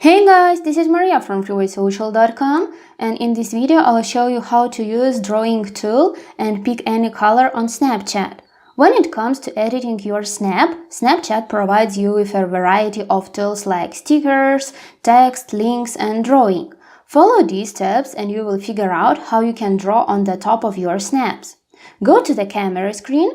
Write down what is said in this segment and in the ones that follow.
Hey guys, this is Maria from freewaysocial.com, and in this video I'll show you how to use drawing tool and pick any color on Snapchat. When it comes to editing your snap, Snapchat provides you with a variety of tools like stickers, text, links, and drawing. Follow these steps and you will figure out how you can draw on the top of your snaps. Go to the camera screen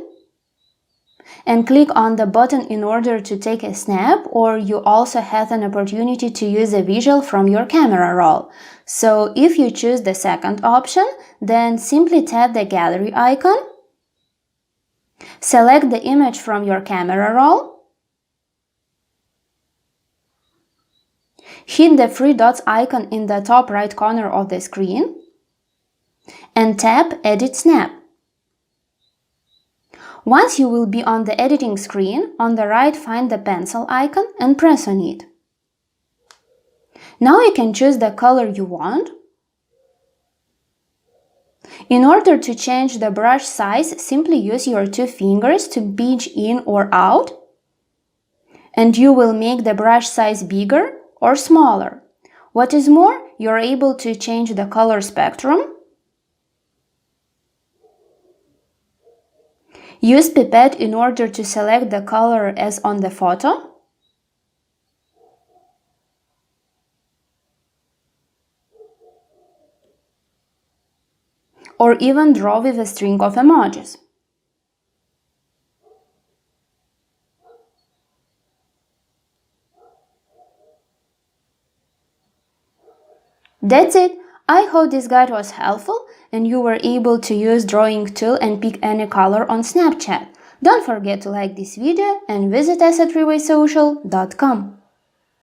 and click on the button in order to take a snap, or you also have an opportunity to use a visual from your camera roll. So if you choose the second option, then simply tap the gallery icon, select the image from your camera roll, hit the three dots icon in the top right corner of the screen, and tap Edit Snap. Once you will be on the editing screen, on the right find the pencil icon and press on it. Now you can choose the color you want. In order to change the brush size, simply use your two fingers to pinch in or out, and you will make the brush size bigger or smaller. What is more, you're able to change the color spectrum. Use pipette in order to select the color as on the photo. Or even draw with a string of emojis. That's it! I hope this guide was helpful and you were able to use drawing tool and pick any color on Snapchat. Don't forget to like this video and visit us at freewaysocial.com.